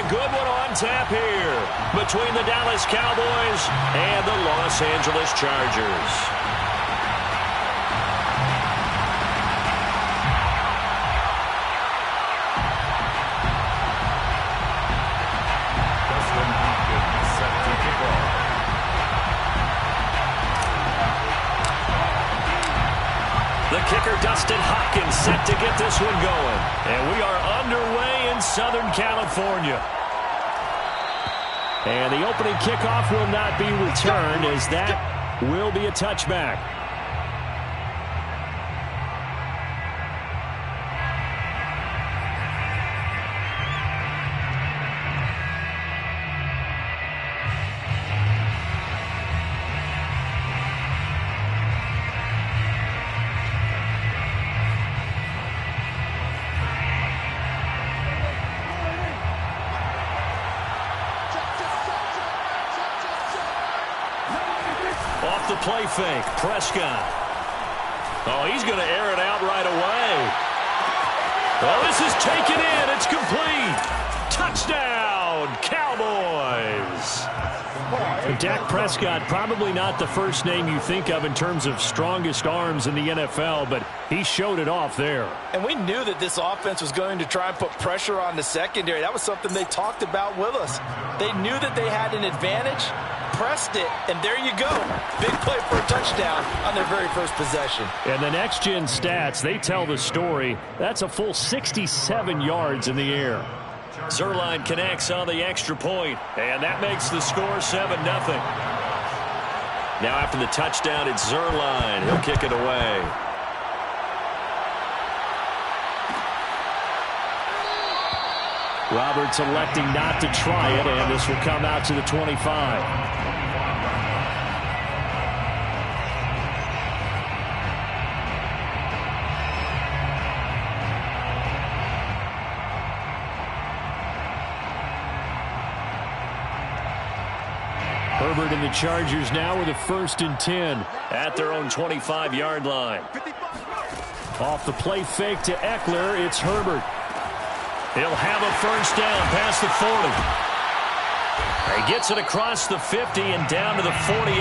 good one on tap here between the Dallas Cowboys and the Los Angeles Chargers. The kicker, Dustin Hopkins, set to get this one going. And we are underway in Southern California. And the opening kickoff will not be returned, as that will be a touchback. Off the play fake, Prescott. Oh, he's going to air it out right away. Oh, this is taken in. It's complete. Touchdown, Cowboys. Dak Prescott, probably not the first name you think of in terms of strongest arms in the NFL, but he showed it off there. And we knew that this offense was going to try and put pressure on the secondary. That was something they talked about with us. They knew that they had an advantage, pressed it, and there you go. Big play for a touchdown on their very first possession. And the next-gen stats, they tell the story. That's a full 67 yards in the air. Zuerlein connects on the extra point, and that makes the score 7-0. Now after the touchdown, it's Zuerlein. He'll kick it away. Roberts electing not to try it, and this will come out to the 25. Herbert and the Chargers now with a 1st and 10 at their own 25-yard line. Off the play fake to Eckler, it's Herbert. He'll have a first down past the 40. He gets it across the 50 and down to the 48.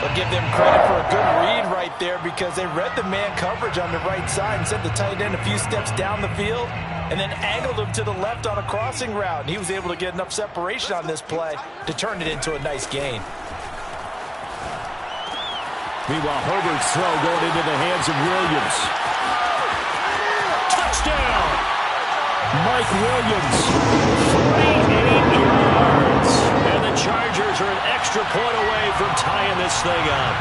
I'll give them credit for a good read right there, because they read the man coverage on the right side and sent the tight end a few steps down the field and then angled him to the left on a crossing route. And he was able to get enough separation on this play to turn it into a nice gain. Meanwhile, Herbert's throw going into the hands of Williams. Touchdown! Mike Williams, 48 yards. And the Chargers are an extra point away from tying this thing up.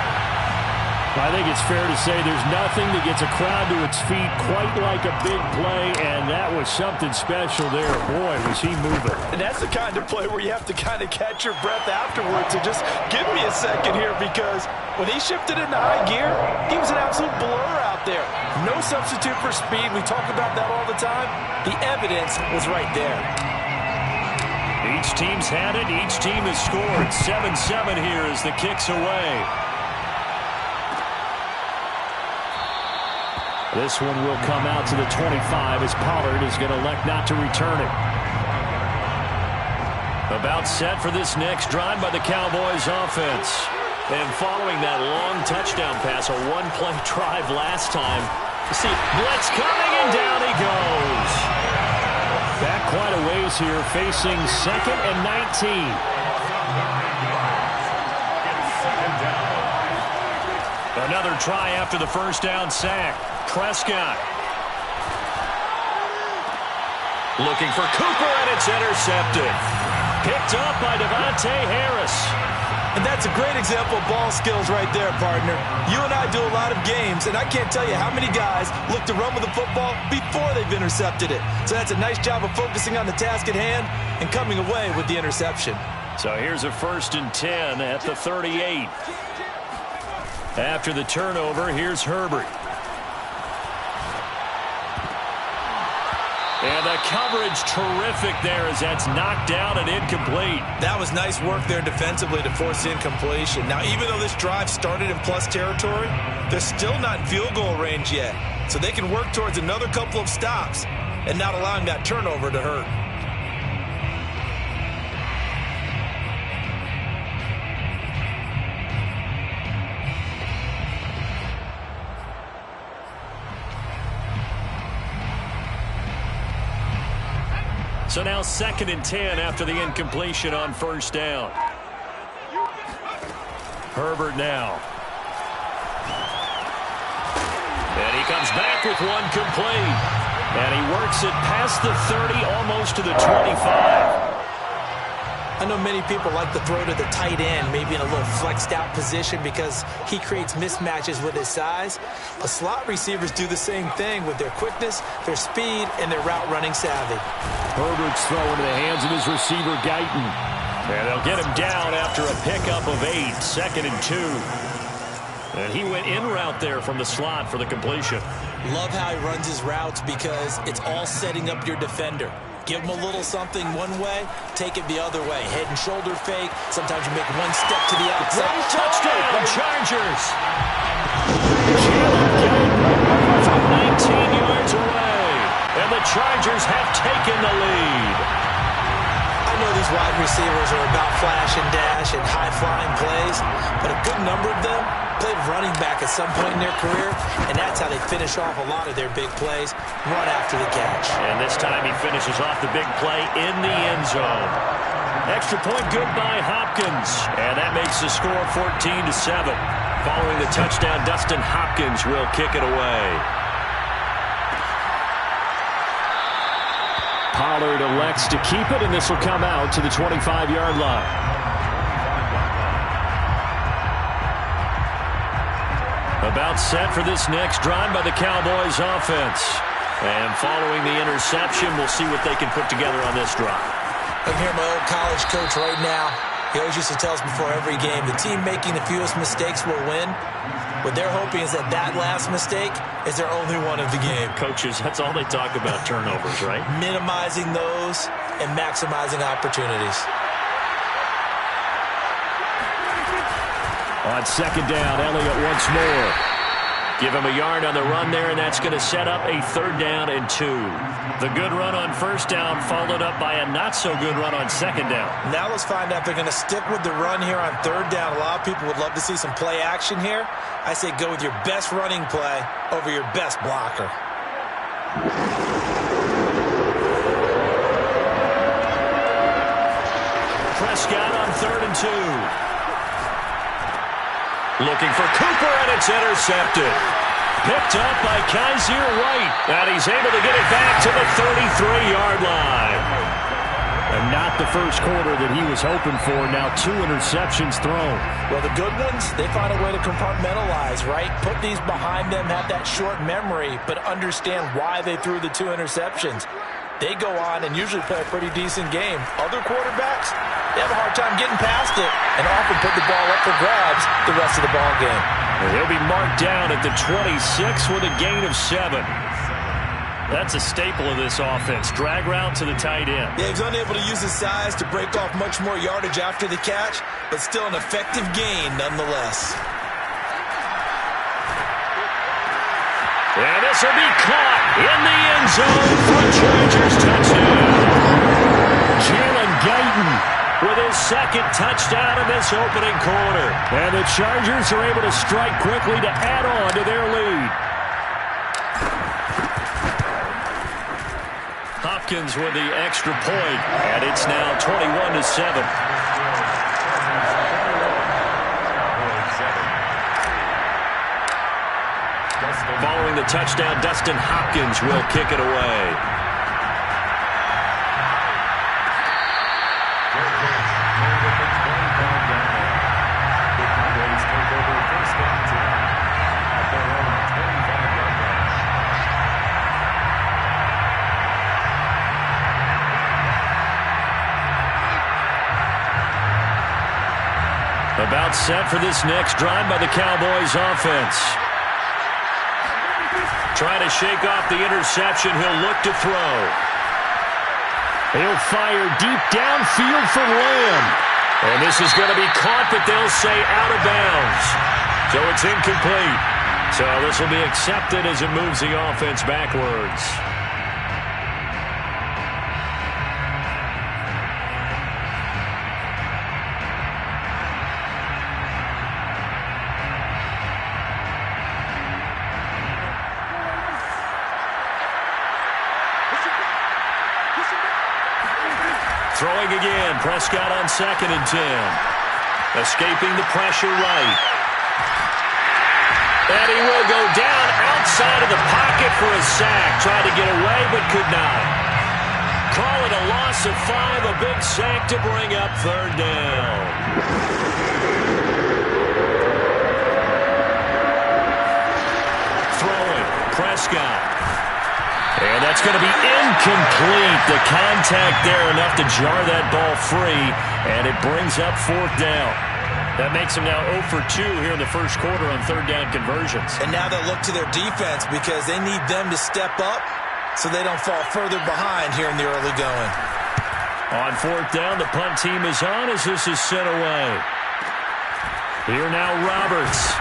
I think it's fair to say there's nothing that gets a crowd to its feet quite like a big play, and that was something special there. Boy, was he moving. And that's the kind of play where you have to kind of catch your breath afterwards and just give me a second here, because when he shifted into high gear, he was an absolute blur out there. No substitute for speed. We talk about that all the time. The evidence was right there. Each team's had it. Each team has scored. 7-7 here as the kick's away. This one will come out to the 25 as Pollard is going to elect not to return it. About set for this next drive by the Cowboys offense. And following that long touchdown pass, a one-play drive last time. You see, blitz coming, and down he goes. Back quite a ways here, facing 2nd and 19. Another try after the first down sack. Prescott. Looking for Cooper, and it's intercepted. Picked up by Devontae Harris. And that's a great example of ball skills right there, partner. You and I do a lot of games, and I can't tell you how many guys look to run with the football before they've intercepted it. So that's a nice job of focusing on the task at hand and coming away with the interception. So here's a 1st and 10 at the 38. After the turnover, here's Herbert. And the coverage terrific there as that's knocked down and incomplete. That was nice work there defensively to force incompletion. Now, even though this drive started in plus territory, they're still not in field goal range yet. So they can work towards another couple of stops and not allowing that turnover to hurt. So now 2nd and 10 after the incompletion on first down. Herbert now. And he comes back with one complete. And he works it past the 30, almost to the 25. I know many people like to throw to the tight end, maybe in a little flexed out position because he creates mismatches with his size. But slot receivers do the same thing with their quickness, their speed, and their route running savvy. Herbert's throw into the hands of his receiver, Guyton. And they'll get him down after a pickup of 8, 2nd and 2. And he went in route there from the slot for the completion. Love how he runs his routes because it's all setting up your defender. Give him a little something one way, take it the other way. Head and shoulder fake. Sometimes you make one step to the outside. Touchdown, Chargers! Jalen Guyton from 19 yards away. And the Chargers have taken the lead. I know these wide receivers are about flash and dash and high-flying plays, but a good number of them played running back at some point in their career, and that's how they finish off a lot of their big plays, run after the catch. And this time he finishes off the big play in the end zone. Extra point good by Hopkins, and that makes the score 14-7. Following the touchdown, Dustin Hopkins will kick it away. Pollard elects to keep it, and this will come out to the 25-yard line. About set for this next drive by the Cowboys offense. And following the interception, we'll see what they can put together on this drive. I'm here, my old college coach right now. He always used to tell us before every game, the team making the fewest mistakes will win. What they're hoping is that that last mistake is their only one of the game. Coaches, that's all they talk about, turnovers, right? Minimizing those and maximizing opportunities. On 2nd down, Elliott once more. Give him a yard on the run there, and that's going to set up a 3rd down and 2. The good run on 1st down followed up by a not-so-good run on 2nd down. Now let's find out if they're going to stick with the run here on 3rd down. A lot of people would love to see some play action here. I say go with your best running play over your best blocker. Prescott on 3rd and 2. Looking for Cooper, and it's intercepted. Picked up by Kaiser White. And he's able to get it back to the 33-yard line. And not the first quarter that he was hoping for. Now 2 interceptions thrown. Well, the good ones, they find a way to compartmentalize, right? Put these behind them, have that short memory, but understand why they threw the 2 interceptions. They go on and usually play a pretty decent game. Other quarterbacks, they have a hard time getting past it and often put the ball up for grabs the rest of the ball game. He'll be marked down at the 26 with a gain of 7. That's a staple of this offense. Drag route to the tight end. Yeah, he's unable to use his size to break off much more yardage after the catch, but still an effective gain nonetheless. And this will be caught in the end zone for a Chargers touchdown. Jalen Guyton with his 2nd touchdown in this opening quarter. And the Chargers are able to strike quickly to add on to their lead. Hopkins with the extra point, and it's now 21-7. Following the touchdown, Dustin Hopkins will kick it away. About set for this next drive by the Cowboys offense. Trying to shake off the interception. He'll look to throw. He'll fire deep downfield for Lamb. And this is going to be caught, but they'll say out of bounds. So it's incomplete. So this will be accepted as it moves the offense backwards. Throwing again. Prescott on 2nd and 10. Escaping the pressure right. And he will go down outside of the pocket for a sack. Tried to get away, but could not. Call it a loss of 5, a big sack to bring up 3rd down. Throwing, Prescott. And that's going to be incomplete. The contact there enough to jar that ball free, and it brings up 4th down. That makes them now 0 for 2 here in the first quarter on 3rd down conversions. And now they'll look to their defense because they need them to step up so they don't fall further behind here in the early going. On 4th down, the punt team is on as this is sent away. Here now Roberts.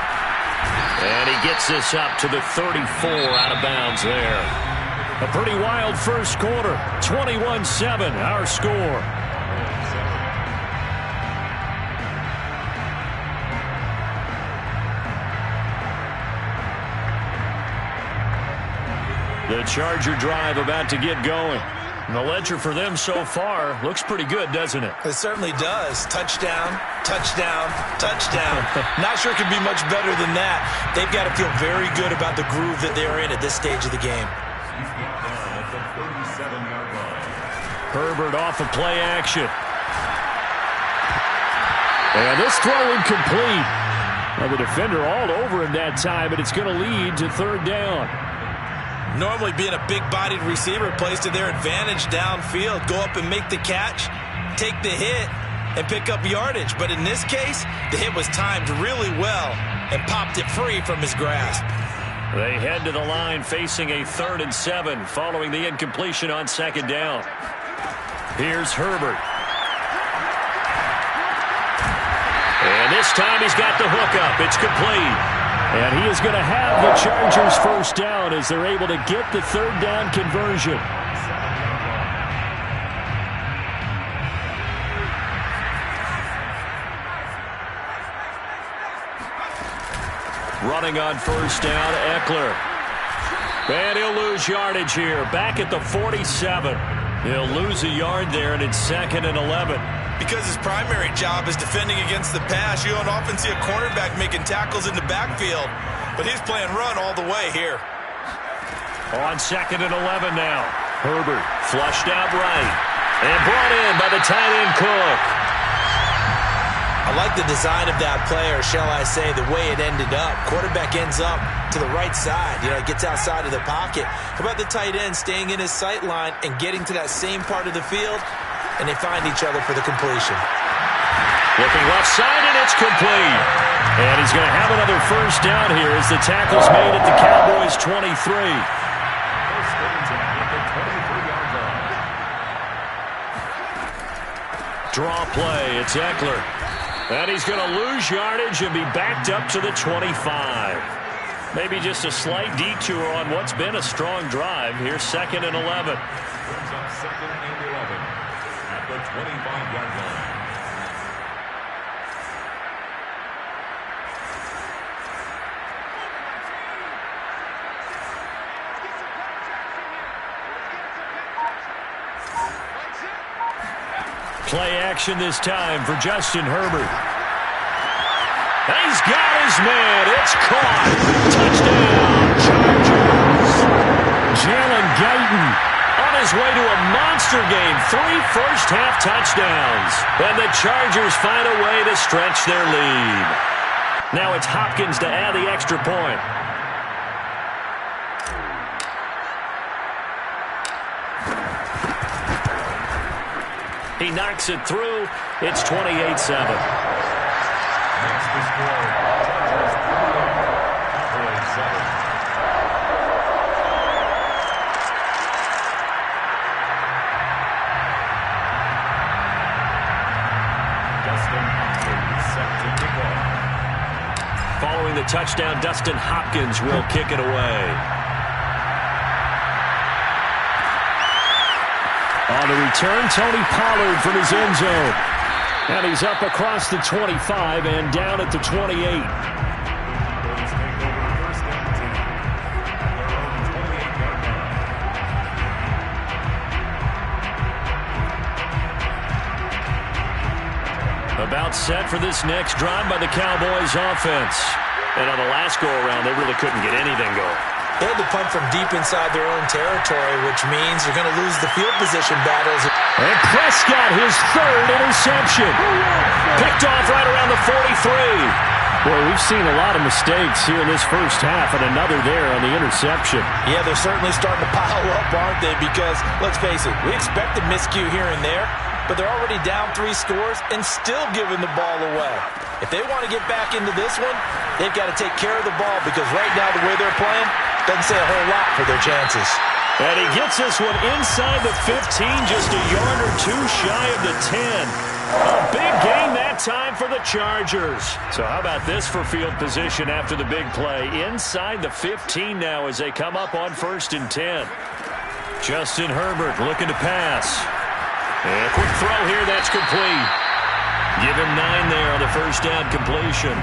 And he gets this up to the 34 out of bounds there. A pretty wild first quarter. 21-7, our score. The Charger drive about to get going. And the ledger for them so far looks pretty good, doesn't it? It certainly does. Touchdown, touchdown, touchdown. Not sure it could be much better than that. They've got to feel very good about the groove that they're in at this stage of the game. Herbert off of play action. And this throw incomplete. Now the defender all over him that time, but it's going to lead to 3rd down. Normally being a big-bodied receiver plays to their advantage downfield. Go up and make the catch, take the hit, and pick up yardage. But in this case, the hit was timed really well and popped it free from his grasp. They head to the line facing a 3rd and 7 following the incompletion on 2nd down. Here's Herbert. And this time he's got the hook up. It's complete. And he is going to have the Chargers first down as they're able to get the 3rd down conversion. Running on first down, Eckler. And he'll lose yardage here. Back at the 47. He'll lose a yard there, and it's 2nd and 11. Because his primary job is defending against the pass, you don't often see a cornerback making tackles in the backfield. But he's playing run all the way here. On 2nd and 11 now. Herbert flushed out right. And brought in by the tight end Cook. I like the design of that play, or shall I say the way it ended up. Quarterback ends up to the right side. You know, he gets outside of the pocket. How about the tight end staying in his sight line and getting to that same part of the field? And they find each other for the completion. Looking left side, and it's complete. And he's going to have another first down here as the tackle's made at the Cowboys' 23. Draw play, it's Eckler. And he's going to lose yardage and be backed up to the 25. Maybe just a slight detour on what's been a strong drive. Here's 2nd and 11. Brings up 2nd and 11 at the 25-yard line. Play action this time for Justin Herbert. He's got his man. It's caught. Touchdown, Chargers. Jalen Guyton on his way to a monster game. 3 first-half touchdowns. And the Chargers find a way to stretch their lead. Now it's Hopkins to add the extra point. He knocks it through. It's 28-7. Next to score, Chargers 38, Cowboys 7. Dustin Hopkins set to kick off. Following the touchdown, Dustin Hopkins will kick it away. On the return, Tony Pollard from his end zone. And he's up across the 25 and down at the 28. Cowboys take over first and 10. Their own 28-yard line. About set for this next drive by the Cowboys offense. And on the last go-around, they really couldn't get anything going. They had to punt from deep inside their own territory, which means you're going to lose the field position battles. And Prescott, his third interception. Picked off right around the 43. Well, we've seen a lot of mistakes here in this first half, and another there on the interception. Yeah, they're certainly starting to pile up, aren't they? Because, let's face it, we expected miscue here and there, but they're already down 3 scores and still giving the ball away. If they want to get back into this one, they've got to take care of the ball, because right now the way they're playing doesn't say a whole lot for their chances. And he gets this one inside the 15, just a yard or two shy of the 10. A big gain that time for the Chargers. So how about this for field position after the big play? Inside the 15 now as they come up on 1st and 10. Justin Herbert looking to pass. And a quick throw here, that's complete. Give him 9 there on the first down completion.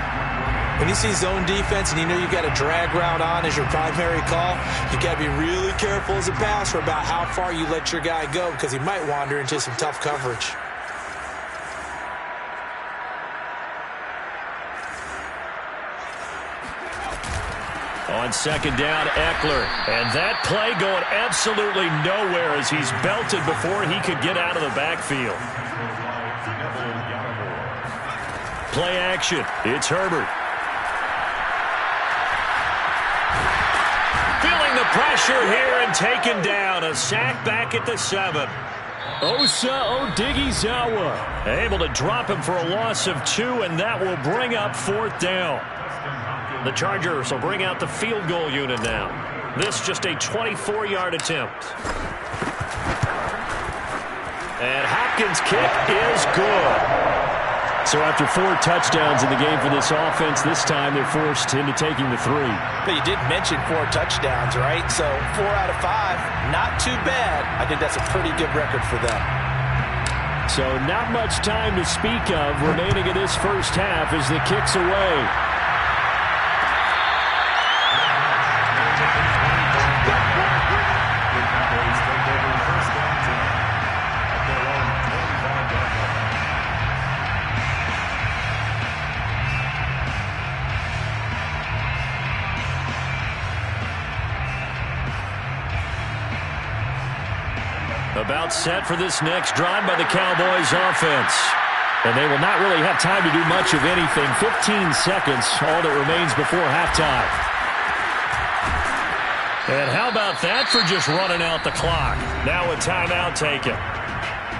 When you see zone defense and you know you've got a drag route on as your primary call, you've got to be really careful as a passer about how far you let your guy go, because he might wander into some tough coverage. On 2nd down, Eckler. And that play going absolutely nowhere as he's belted before he could get out of the backfield. Play action. It's Herbert. Feeling the pressure here and taken down. A sack back at the 7. Osa Odighizuwa able to drop him for a loss of 2, and that will bring up 4th down. The Chargers will bring out the field goal unit now. This just a 24-yard attempt. And Hopkins' kick is good. So after 4 touchdowns in the game for this offense, this time they're forced into taking the 3. But you did mention 4 touchdowns, right? So 4 out of 5, not too bad. I think that's a pretty good record for them. So not much time to speak of remaining in this first half as the kick's away. About set for this next drive by the Cowboys offense. And they will not really have time to do much of anything. 15 seconds, all that remains before halftime. And how about that for just running out the clock? Now a timeout taken.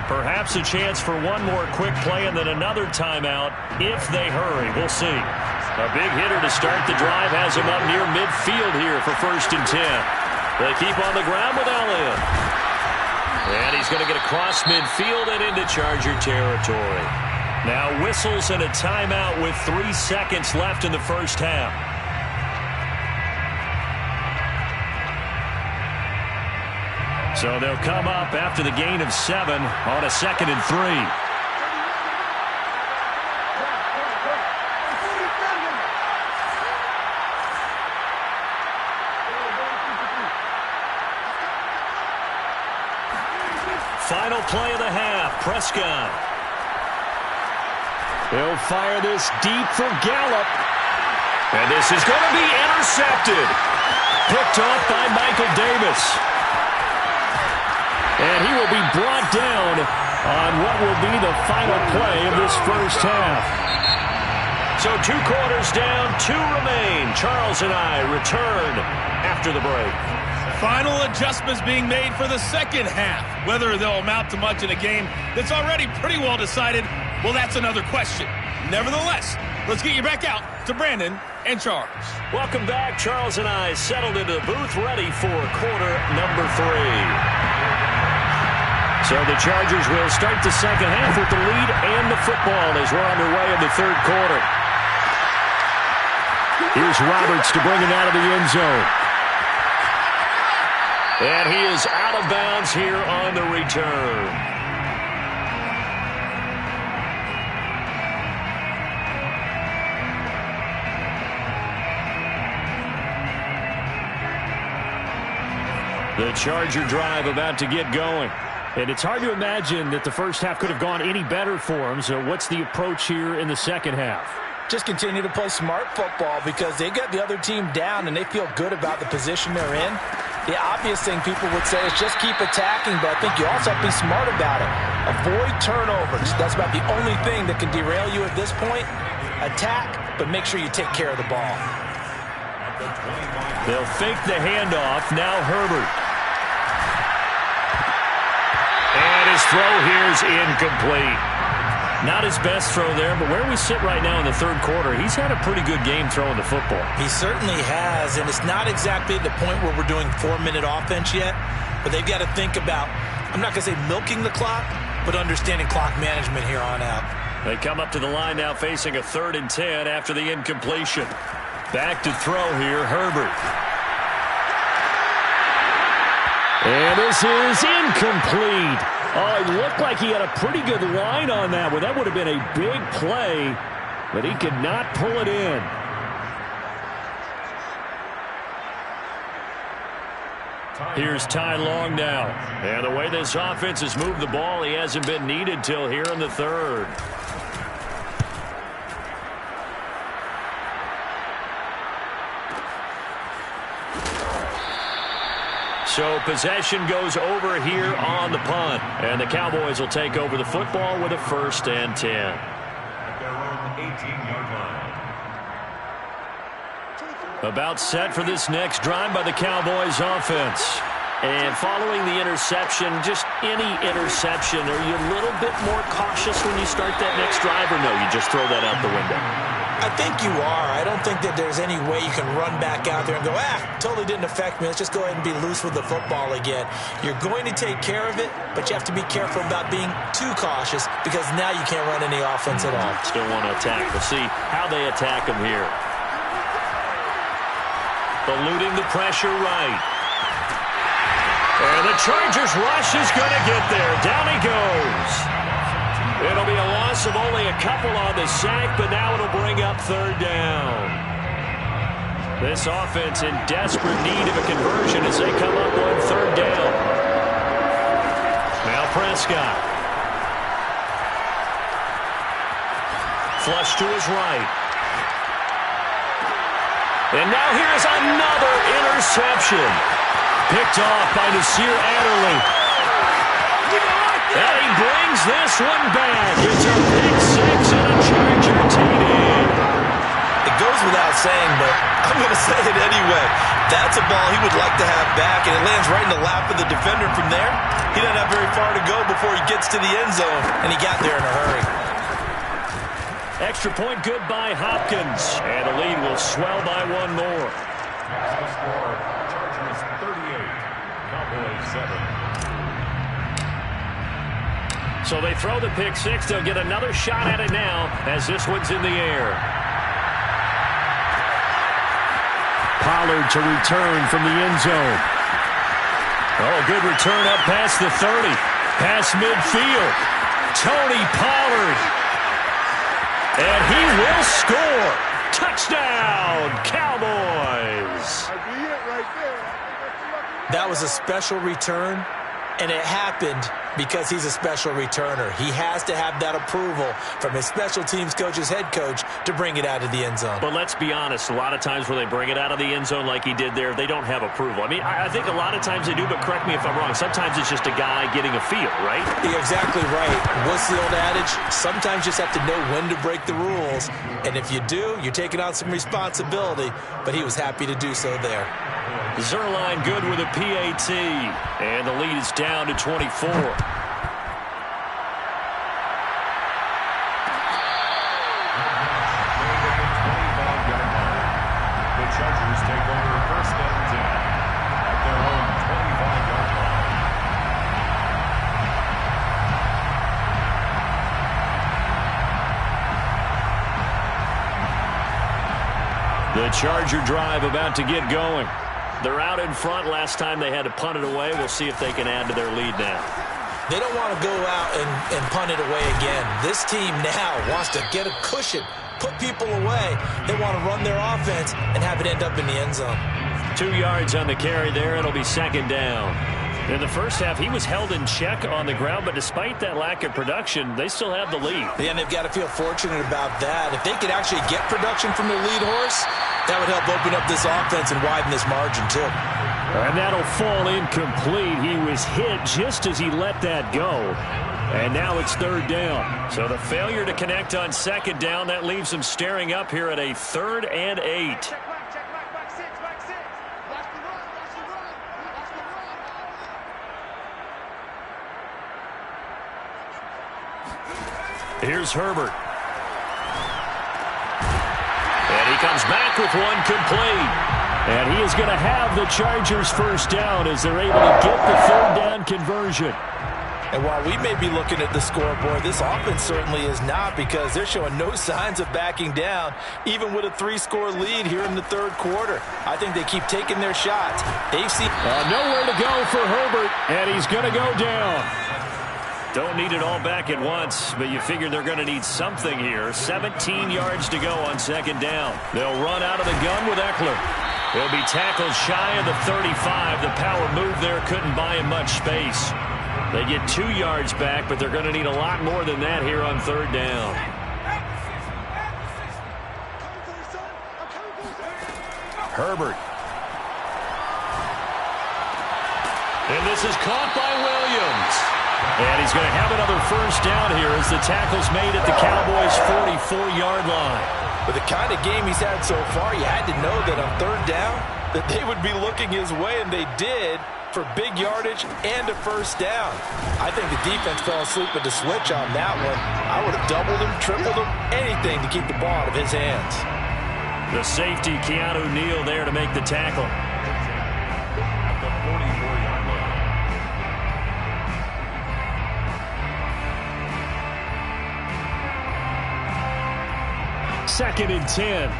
Perhaps a chance for one more quick play and then another timeout if they hurry. We'll see. A big hitter to start the drive has him up near midfield here for 1st and 10. They keep on the ground with Elliott. And he's going to get across midfield and into Charger territory. Now whistles and a timeout with 3 seconds left in the first half. So they'll come up after the gain of 7 on a 2nd and 3. Final play of the half, Prescott. He'll fire this deep for Gallup. And this is going to be intercepted. Picked off by Michael Davis. And he will be brought down on what will be the final play of this first half. So 2 quarters down, 2 remain. Charles and I return after the break. Final adjustments being made for the second half. Whether they'll amount to much in a game that's already pretty well decided, well, that's another question. Nevertheless, let's get you back out to Brandon and Charles. Welcome back. Charles and I settled into the booth ready for quarter number 3. So the Chargers will start the second half with the lead and the football as we're underway in the 3rd quarter. Here's Roberts to bring it out of the end zone. And he is out of bounds here on the return. The Charger drive about to get going. And it's hard to imagine that the first half could have gone any better for them. So what's the approach here in the second half? Just continue to play smart football because they got the other team down and they feel good about the position they're in. The obvious thing people would say is just keep attacking, but I think you also have to be smart about it. Avoid turnovers. That's about the only thing that can derail you at this point. Attack, but make sure you take care of the ball. They'll fake the handoff. Now Herbert. And his throw here is incomplete. Not his best throw there, but where we sit right now in the third quarter, he's had a pretty good game throwing the football. He certainly has, and it's not exactly the point where we're doing 4-minute offense yet, but they've got to think about, I'm not going to say milking the clock, but understanding clock management here on out. They come up to the line now facing a 3rd and 10 after the incompletion. Back to throw here, Herbert. And this is incomplete. Oh, it looked like he had a pretty good line on that one. That would have been a big play, but he could not pull it in. Here's Ty Long now. And the way this offense has moved the ball, he hasn't been needed till here in the 3rd. So possession goes over here on the punt. And the Cowboys will take over the football with a 1st and 10. At their own 18-yard line. About set for this next drive by the Cowboys offense. And following the interception, just any interception, are you a little bit more cautious when you start that next drive, or no, you just throw that out the window? I think you are. I don't think that there's any way you can run back out there and go, totally didn't affect me. Let's just go ahead and be loose with the football again. You're going to take care of it, but you have to be careful about being too cautious because now you can't run any offense at all. Still want to attack. We'll see how they attack him here. Eluding the pressure right. And the Chargers rush is going to get there. Down he goes. It'll be a loss of only a couple on the sack, but now it'll bring up 3rd down. This offense in desperate need of a conversion as they come up on 3rd down. Now Prescott. Flush to his right. And now here's another interception. Picked off by Nasir Adderley. And he brings this one back. It's a pick 6 and a Charger TD. It goes without saying, but I'm going to say it anyway. That's a ball he would like to have back, and it lands right in the lap of the defender from there. He doesn't have very far to go before he gets to the end zone, and he got there in a hurry. Extra point good by Hopkins. And the lead will swell by 1 more. Next score, Chargers 38, Cowboys 7. So they throw the pick 6. They'll get another shot at it now as this one's in the air. Pollard to return from the end zone. Oh, good return up past the 30. Past midfield. Tony Pollard. And he will score. Touchdown, Cowboys. That was a special return, and it happened because he's a special returner. He has to have that approval from his special teams coach's head coach to bring it out of the end zone. But let's be honest, a lot of times when they bring it out of the end zone like he did there, they don't have approval. I mean, I think a lot of times they do, but correct me if I'm wrong. Sometimes it's just a guy getting a feel, right? You're exactly right. What's the old adage? Sometimes you just have to know when to break the rules. And if you do, you're taking on some responsibility. But he was happy to do so there. Zuerlein good with a PAT. And the lead is down to 24. Chargers take over 1st and 10 at their own 25-yard line. The Charger drive about to get going. They're out in front. Last time they had to punt it away. We'll see if they can add to their lead now. They don't want to go out and punt it away again. This team now wants to get a cushion, put people away. They want to run their offense and have it end up in the end zone. 2 yards on the carry there. It'll be 2nd down. In the first half, he was held in check on the ground, but despite that lack of production, they still have the lead. Yeah, and they've got to feel fortunate about that. If they could actually get production from their lead horse, that would help open up this offense and widen this margin, too. And that'll fall incomplete. He was hit just as he let that go. And now it's third down. So the failure to connect on second down, that leaves them staring up here at a 3rd and 8. Here's Herbert. And he comes back with one complete. And he is going to have the Chargers first down as they're able to get the 3rd down conversion. And while we may be looking at the scoreboard, this offense certainly is not, because they're showing no signs of backing down, even with a 3-score lead here in the 3rd quarter. I think they keep taking their shots. They've seen nowhere to go for Herbert, and he's going to go down. Don't need it all back at once, but you figure they're going to need something here. 17 yards to go on second down. They'll run out of the gun with Eckler. He'll be tackled shy of the 35. The power move there couldn't buy him much space. They get 2 yards back, but they're going to need a lot more than that here on 3rd down. Herbert. And this is caught by Williams. And he's going to have another first down here as the tackle's made at the Cowboys' 44-yard line. With the kind of game he's had so far, you had to know that on 3rd down that they would be looking his way, and they did, for big yardage and a first down. I think the defense fell asleep at the switch on that one. I would have doubled him, tripled him, anything to keep the ball out of his hands. The safety, Keanu Neal, there to make the tackle. At the 44-yard line. 2nd and 10.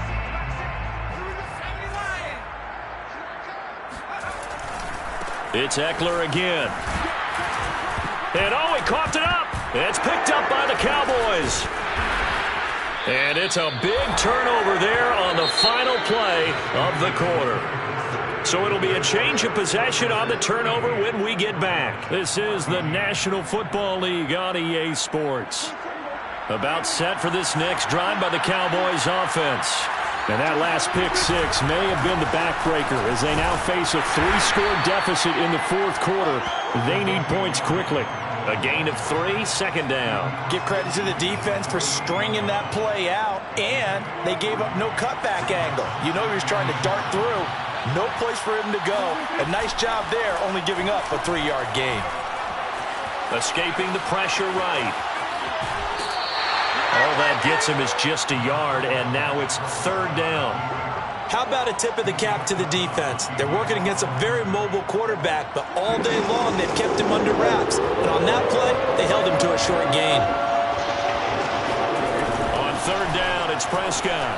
It's Eckler again. And oh, he coughed it up. It's picked up by the Cowboys. And it's a big turnover there on the final play of the quarter. So it'll be a change of possession on the turnover when we get back. This is the National Football League on EA Sports. About set for this next drive by the Cowboys offense. And that last pick six may have been the backbreaker as they now face a 3-score deficit in the 4th quarter. They need points quickly. A gain of 3, second down. Give credit to the defense for stringing that play out, and they gave up no cutback angle. You know he was trying to dart through. No place for him to go. A nice job there, only giving up a 3-yard gain. Escaping the pressure right. All that gets him is just a yard, and now it's 3rd down. How about a tip of the cap to the defense? They're working against a very mobile quarterback, but all day long they've kept him under wraps. And on that play, they held him to a short gain. On 3rd down, it's Prescott.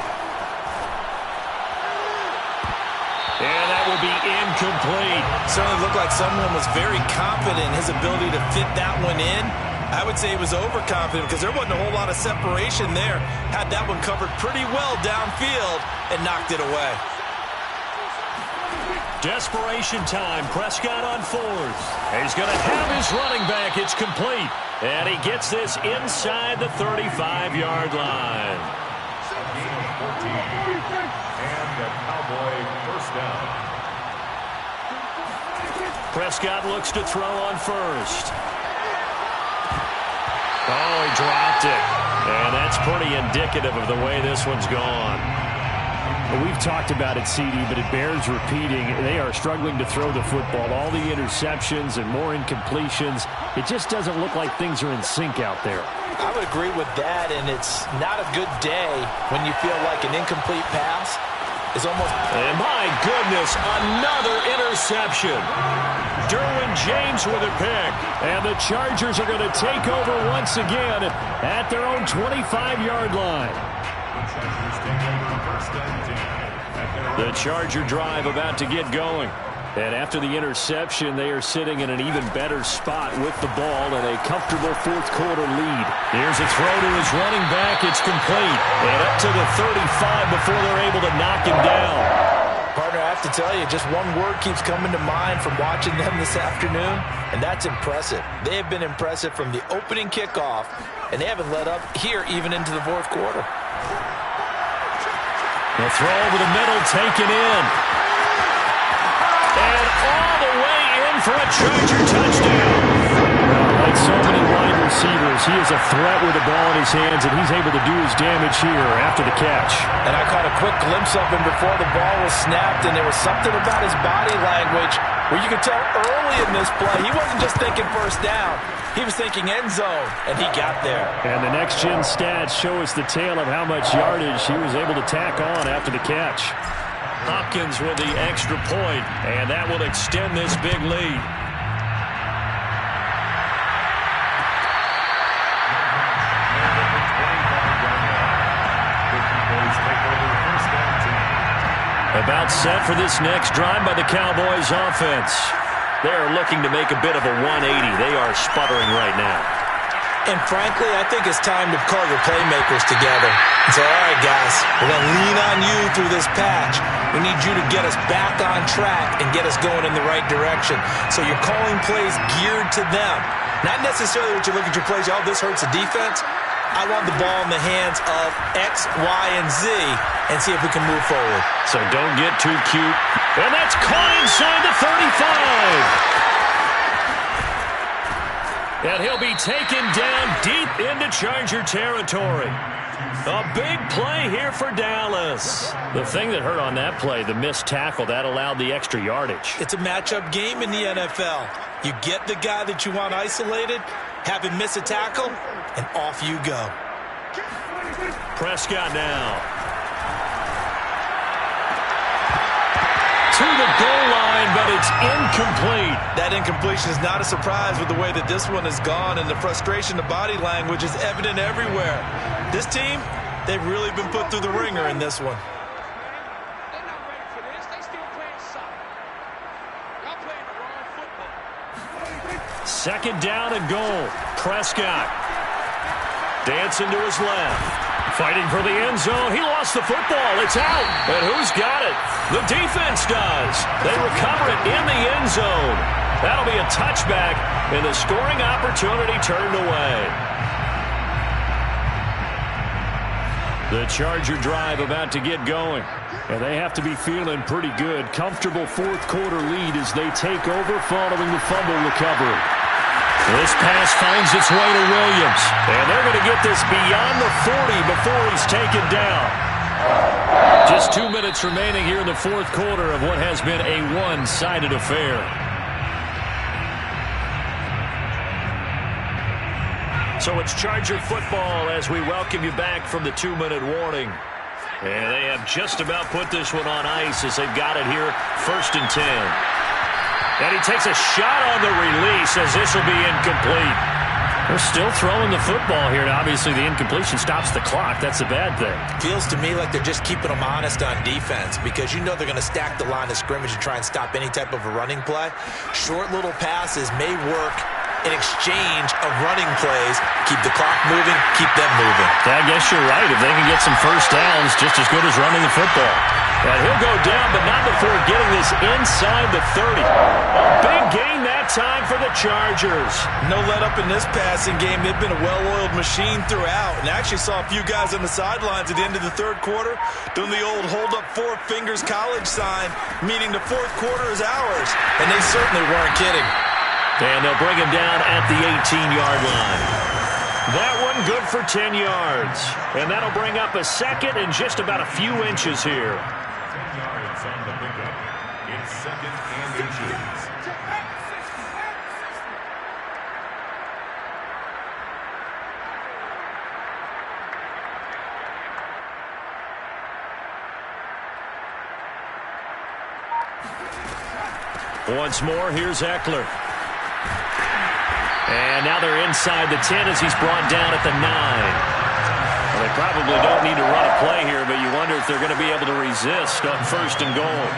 And that will be incomplete. Certainly looked like someone was very confident in his ability to fit that one in. I would say he was overconfident because there wasn't a whole lot of separation there. Had that one covered pretty well downfield and knocked it away. Desperation time. Prescott on 4th. He's going to have his running back. It's complete. And he gets this inside the 35-yard line. And the Cowboy first down. Prescott looks to throw on 1st. Oh, he dropped it. And that's pretty indicative of the way this one's gone. Well, we've talked about it, CD, but it bears repeating. They are struggling to throw the football. All the interceptions and more incompletions. It just doesn't look like things are in sync out there. I would agree with that, and it's not a good day when you feel like an incomplete pass is almost... And my goodness, another interception. Derwin James with a pick. And the Chargers are going to take over once again at their own 25-yard line. The Charger drive about to get going. And after the interception, they are sitting in an even better spot with the ball and a comfortable 4th quarter lead. Here's a throw to his running back. It's complete. And up to the 35 before they're able to knock him down. Partner, I have to tell you, just one word keeps coming to mind from watching them this afternoon, and that's impressive. They have been impressive from the opening kickoff, and they haven't let up here even into the fourth quarter. The throw over the middle, taken in. And all the way in for a Charger touchdown. Like so many wide receivers, he is a threat with the ball in his hands, and he's able to do his damage here after the catch. And I caught a quick glimpse of him before the ball was snapped, and there was something about his body language where you could tell early in this play he wasn't just thinking first down. He was thinking end zone, and he got there. And the next-gen stats show us the tale of how much yardage he was able to tack on after the catch. Hopkins with the extra point, and that will extend this big lead. About set for this next drive by the Cowboys offense. They're looking to make a bit of a 180. They are sputtering right now. And frankly, I think it's time to call your playmakers together and say, all right, guys, we're going to lean on you through this patch. We need you to get us back on track and get us going in the right direction. So you're calling plays geared to them. Not necessarily what you look at your plays, oh, this hurts the defense. I want the ball in the hands of X, Y, and Z and see if we can move forward. So don't get too cute. And that's caught inside the 35. And he'll be taken down deep into Charger territory. A big play here for Dallas. The thing that hurt on that play, the missed tackle, that allowed the extra yardage. It's a matchup game in the NFL. You get the guy that you want isolated, have him miss a tackle, and off you go. Prescott now. To the goal line, but it's incomplete. That incompletion is not a surprise with the way that this one has gone, and the frustration, the body language is evident everywhere. This team, they've really been put through the ringer in this one. Second down and goal. Prescott dancing to his left. Fighting for the end zone. He lost the football. It's out. And who's got it? The defense does. They recover it in the end zone. That'll be a touchback, and the scoring opportunity turned away. The Charger drive about to get going. And they have to be feeling pretty good. Comfortable fourth quarter lead as they take over following the fumble recovery. This pass finds its way to Williams. And they're going to get this beyond the 40 before he's taken down. Just 2 minutes remaining here in the fourth quarter of what has been a one-sided affair. So it's Charger football as we welcome you back from the 2-minute warning. And they have just about put this one on ice as they've got it here, 1st and 10. And he takes a shot on the release as this will be incomplete. They're still throwing the football here, and obviously the incompletion stops the clock. That's a bad thing. Feels to me like they're just keeping them honest on defense because you know they're going to stack the line of scrimmage and try and stop any type of a running play. Short little passes may work in exchange of running plays. Keep the clock moving, keep them moving. I guess you're right. If they can get some first downs, just as good as running the football. And he'll go down, but not before getting this inside the 30. A big gain that time for the Chargers. No let up in this passing game. They've been a well-oiled machine throughout. And I actually saw a few guys on the sidelines at the end of the third quarter doing the old hold up 4 fingers college sign, meaning the fourth quarter is ours. And they certainly weren't kidding. And they'll bring him down at the 18-yard line. That one good for 10 yards. And that'll bring up a second and just about a few inches here. 10 yards on the pickup. It's 2nd and inches. Once more, here's Eckler. And now they're inside the 10 as he's brought down at the 9. Well, they probably don't need to run a play here, but you wonder if they're going to be able to resist on 1st and goal.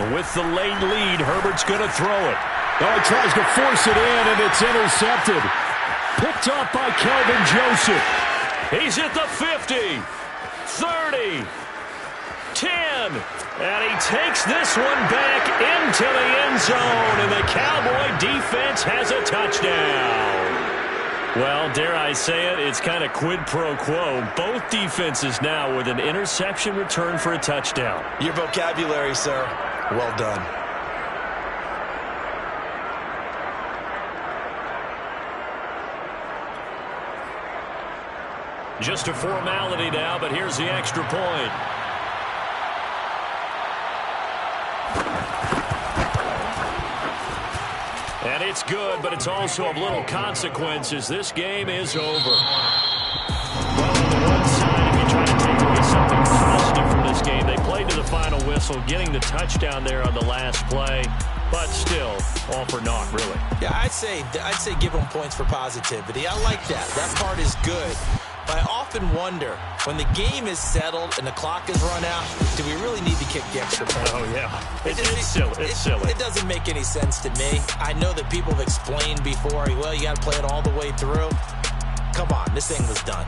With the late lead, Herbert's going to throw it. Oh, he tries to force it in, and it's intercepted. Picked off by Kelvin Joseph. He's at the 50, 30, 10, and he takes this one back into the end zone, and the Cowboy defense has a touchdown. Well, dare I say it, it's kind of quid pro quo. Both defenses now with an interception return for a touchdown. Your vocabulary, sir. Well done. Just a formality now, but here's the extra point. And it's good, but it's also of little consequences. This game is over. Well, on the one side, if you try to take away something positive from this game, they played to the final whistle, getting the touchdown there on the last play. But still, all for naught, really. Yeah, I'd say give them points for positivity. I like that. That part is good. But I often wonder, when the game is settled and the clock is run out, do we really need to kick the extra point? Oh, yeah. It's silly. It's silly. It doesn't make any sense to me. I know that people have explained before, well, you got to play it all the way through. Come on, this thing was done.